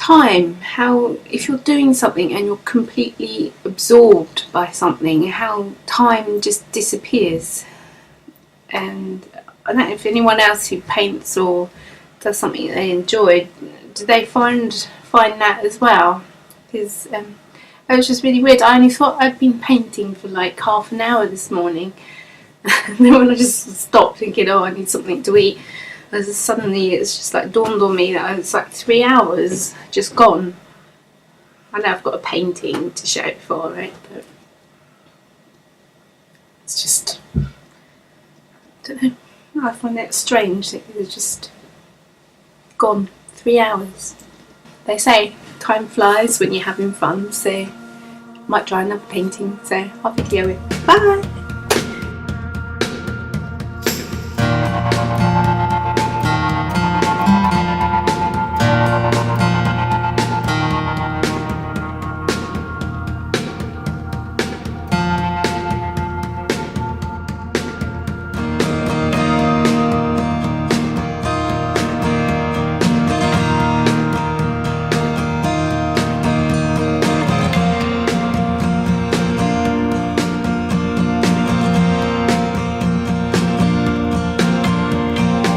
time, how if you're doing something and you're completely absorbed by something, how time just disappears. And I don't know if anyone else who paints or does something they enjoy, do they find that as well? Because it was just really weird. I only thought I'd been painting for like half an hour this morning, and then when I just stopped thinking, oh, I need something to eat, suddenly it's just like dawned on me that it's like 3 hours just gone. I know I've got a painting to show for it, but it's just, I don't know, I find it strange that it's just gone. 3 hours. They say time flies when you're having fun, so I might try another painting, so I'll video it. Bye!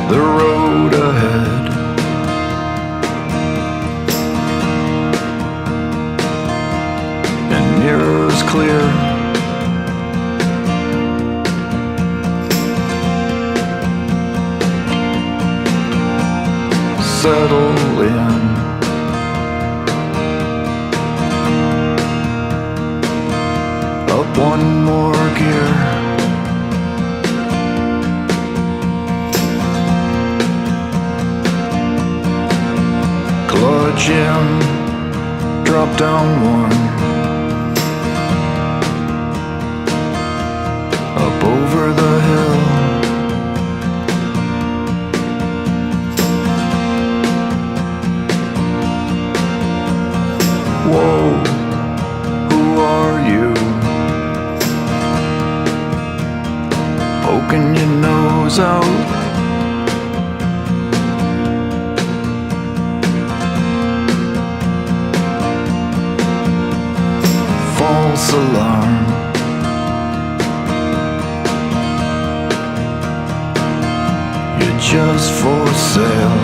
The road ahead, and mirrors clear, settle in, up one more gear. Clutch in, drop down one, up over the hill. Whoa, who are you? Poking your nose out. False alarm. You're just for sale.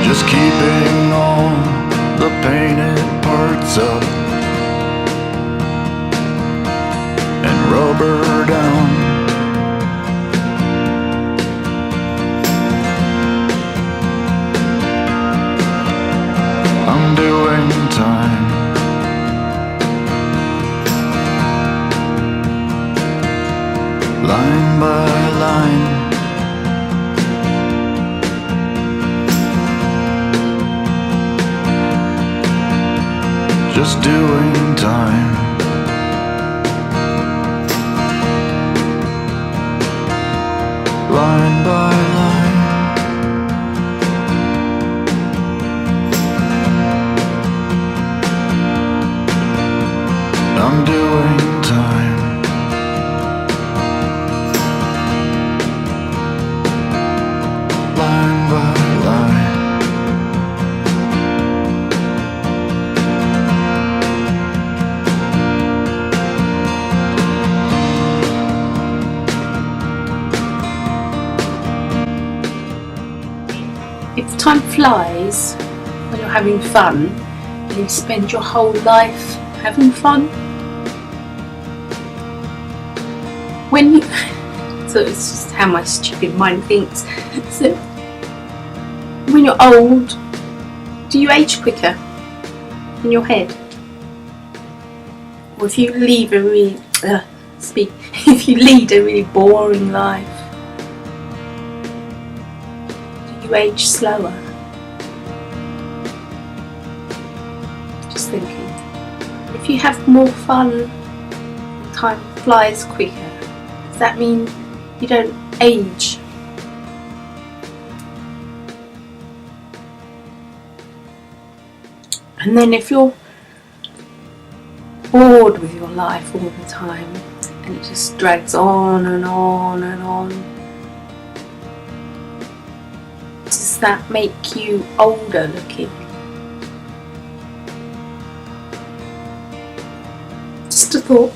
Just keeping all the painted parts up and rubber down. I'm doing time. Line by line. Just doing time. Line by line. I'm doing time. time flies when you're having fun and you spend your whole life having fun. When you so it's just how my stupid mind thinks. So when you're old, do you age quicker in your head? Or if you lead a really if you lead a really boring life, do you age slower? Just thinking. If you have more fun and time flies quicker, does that mean you don't age? And then if you're bored with your life all the time and it just drags on and on and on, does that make you older looking? Just a thought.